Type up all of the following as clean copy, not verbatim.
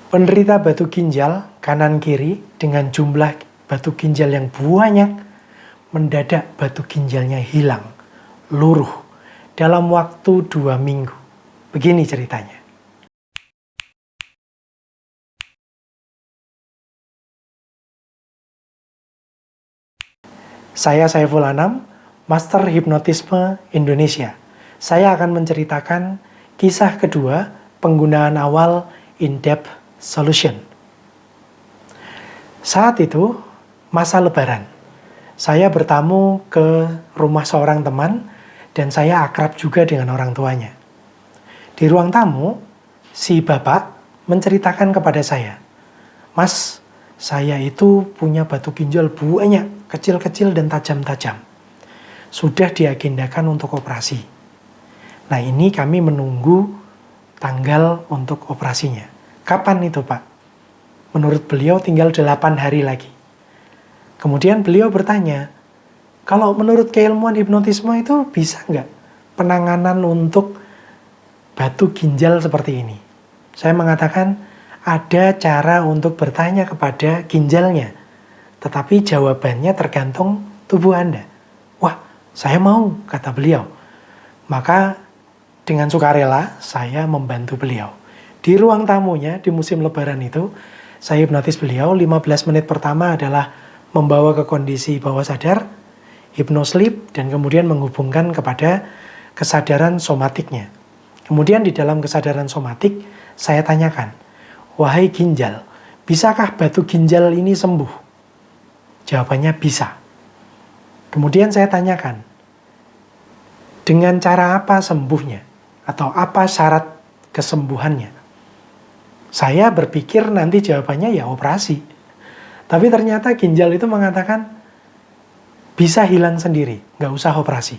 Penderita batu ginjal kanan kiri dengan jumlah batu ginjal yang banyak, mendadak batu ginjalnya hilang, luruh dalam waktu 2 minggu. Begini ceritanya. Saya Saiful Anam, Master Hipnotisme Indonesia. Saya akan menceritakan kisah kedua penggunaan awal In-Depth Solution. Saat itu, masa lebaran. Saya bertamu ke rumah seorang teman dan saya akrab juga dengan orang tuanya. Di ruang tamu, si bapak menceritakan kepada saya, "Mas, saya itu punya batu ginjal banyak, kecil-kecil dan tajam-tajam. Sudah diagendakan untuk operasi. Nah, ini kami menunggu tanggal untuk operasinya." "Kapan itu, Pak?" Menurut beliau tinggal 8 hari lagi. Kemudian beliau bertanya, "Kalau menurut keilmuan hipnotisme itu bisa nggak penanganan untuk batu ginjal seperti ini?" Saya mengatakan, ada cara untuk bertanya kepada ginjalnya, tetapi jawabannya tergantung tubuh Anda. "Wah, saya mau," kata beliau. Maka dengan sukarela saya membantu beliau. Di ruang tamunya di musim lebaran itu, saya hipnotis beliau. 15 menit pertama adalah membawa ke kondisi bawah sadar, hypnosleep, dan kemudian menghubungkan kepada kesadaran somatiknya. Kemudian di dalam kesadaran somatik, saya tanyakan, "Wahai ginjal, bisakah batu ginjal ini sembuh?" Jawabannya bisa. Kemudian saya tanyakan, dengan cara apa sembuhnya? Atau apa syarat kesembuhannya? Saya berpikir nanti jawabannya ya operasi. Tapi ternyata ginjal itu mengatakan bisa hilang sendiri, nggak usah operasi.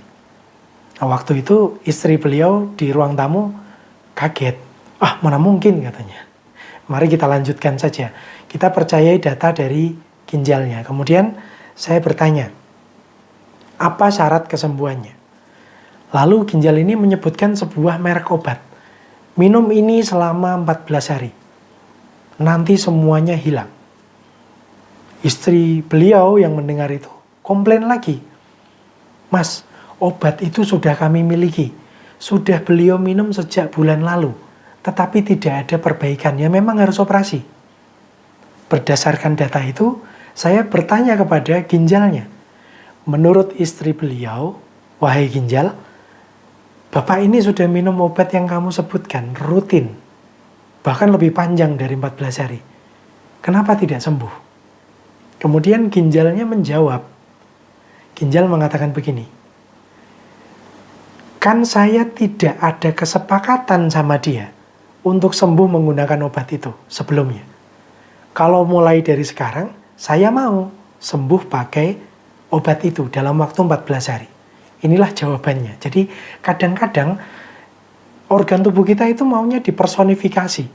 Nah, waktu itu istri beliau di ruang tamu kaget. "Ah, mana mungkin," katanya. "Mari kita lanjutkan saja. Kita percayai data dari ginjalnya." Kemudian saya bertanya, "Apa syarat kesembuhannya?" Lalu ginjal ini menyebutkan sebuah merek obat. "Minum ini selama 14 hari. Nanti semuanya hilang." Istri beliau yang mendengar itu komplain lagi, "Mas, obat itu sudah kami miliki. Sudah beliau minum sejak bulan lalu. Tetapi tidak ada perbaikan, ya memang harus operasi." Berdasarkan data itu, saya bertanya kepada ginjalnya. Menurut istri beliau, "Wahai ginjal, Bapak ini sudah minum obat yang kamu sebutkan, rutin. Bahkan lebih panjang dari 14 hari. Kenapa tidak sembuh?" Kemudian ginjalnya menjawab. Ginjal mengatakan begini, "Kan saya tidak ada kesepakatan sama dia untuk sembuh menggunakan obat itu sebelumnya. Kalau mulai dari sekarang, saya mau sembuh pakai obat itu dalam waktu 14 hari. Inilah jawabannya. Jadi kadang-kadang organ tubuh kita itu maunya dipersonifikasi,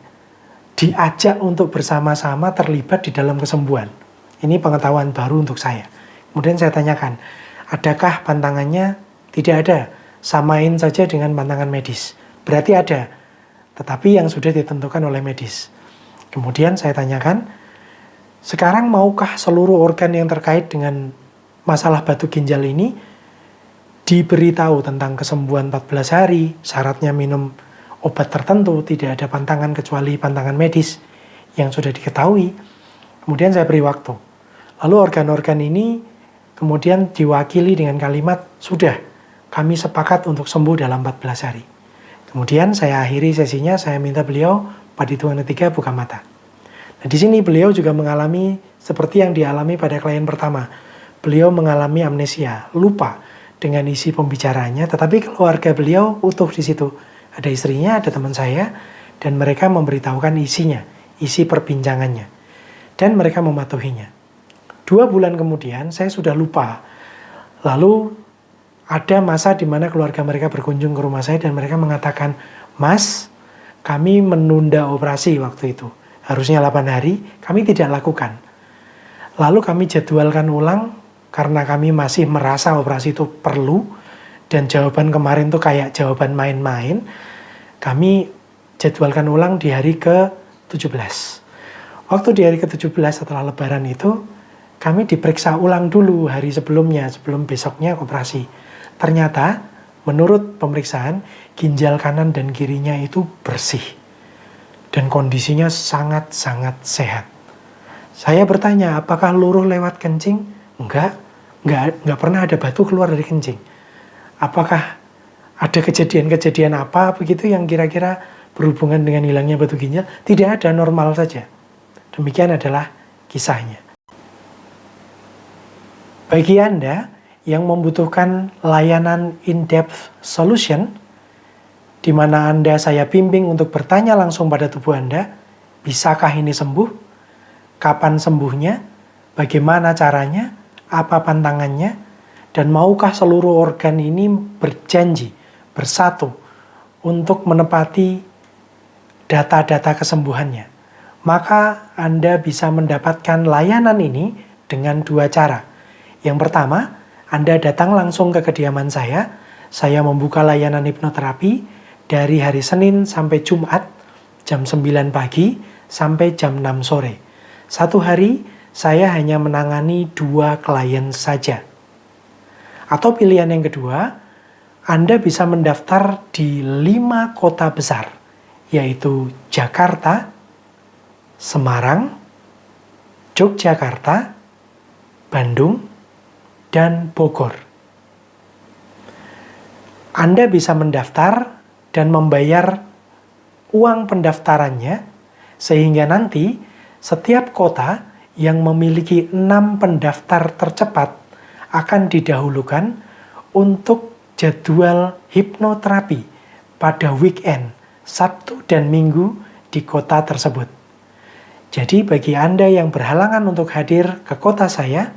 diajak untuk bersama-sama terlibat di dalam kesembuhan. Ini pengetahuan baru untuk saya. Kemudian saya tanyakan, adakah pantangannya? Tidak ada. Samain saja dengan pantangan medis. Berarti ada, tetapi yang sudah ditentukan oleh medis. Kemudian saya tanyakan, sekarang maukah seluruh organ yang terkait dengan masalah batu ginjal ini diberitahu tentang kesembuhan 14 hari, syaratnya minum obat tertentu, tidak ada pantangan kecuali pantangan medis yang sudah diketahui. Kemudian saya beri waktu. Lalu organ-organ ini kemudian diwakili dengan kalimat, "Sudah, kami sepakat untuk sembuh dalam 14 hari." Kemudian saya akhiri sesinya, saya minta beliau pada hitungan ketiga buka mata. Nah, di sini beliau juga mengalami seperti yang dialami pada klien pertama. Beliau mengalami amnesia, lupa dengan isi pembicaraannya, tetapi keluarga beliau utuh di situ. Ada istrinya, ada teman saya, dan mereka memberitahukan isinya, isi perbincangannya. Dan mereka mematuhinya. 2 bulan kemudian, saya sudah lupa. Lalu ada masa di mana keluarga mereka berkunjung ke rumah saya dan mereka mengatakan, "Mas, kami menunda operasi waktu itu. Harusnya 8 hari, kami tidak lakukan. Lalu kami jadwalkan ulang karena kami masih merasa operasi itu perlu dan jawaban kemarin tuh kayak jawaban main-main. Kami jadwalkan ulang di hari ke-17. Waktu di hari ke-17 setelah lebaran itu, kami diperiksa ulang dulu hari sebelumnya, sebelum besoknya operasi. Ternyata, menurut pemeriksaan, ginjal kanan dan kirinya itu bersih. Dan kondisinya sangat-sangat sehat. Saya bertanya, apakah luruh lewat kencing? Enggak pernah ada batu keluar dari kencing. Apakah ada kejadian-kejadian apa begitu yang kira-kira berhubungan dengan hilangnya batu ginjal? Tidak ada, normal saja. Demikian adalah kisahnya. Bagi Anda yang membutuhkan layanan in-depth solution, di mana saya bimbing untuk bertanya langsung pada tubuh Anda, bisakah ini sembuh? Kapan sembuhnya? Bagaimana caranya? Apa pantangannya? Dan maukah seluruh organ ini berjanji, bersatu, untuk menepati data-data kesembuhannya? Maka Anda bisa mendapatkan layanan ini dengan 2 cara. Yang pertama, Anda datang langsung ke kediaman saya membuka layanan hipnoterapi dari hari Senin sampai Jumat, jam 9 pagi sampai jam 6 sore. 1 hari, saya hanya menangani 2 klien saja. Atau pilihan yang kedua, Anda bisa mendaftar di 5 kota besar, yaitu Jakarta, Semarang, Yogyakarta, Bandung, dan Bogor. Anda bisa mendaftar dan membayar uang pendaftarannya, sehingga nanti setiap kota yang memiliki 6 pendaftar tercepat akan didahulukan untuk jadwal hipnoterapi pada weekend, Sabtu dan Minggu di kota tersebut. Jadi bagi Anda yang berhalangan untuk hadir ke kota saya,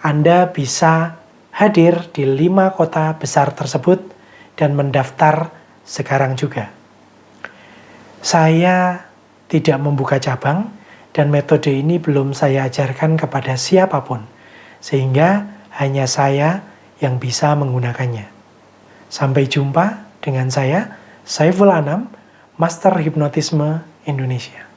Anda bisa hadir di 5 kota besar tersebut dan mendaftar sekarang juga. Saya tidak membuka cabang dan metode ini belum saya ajarkan kepada siapapun, sehingga hanya saya yang bisa menggunakannya. Sampai jumpa dengan saya, Saiful Anam, Master Hipnotisme Indonesia.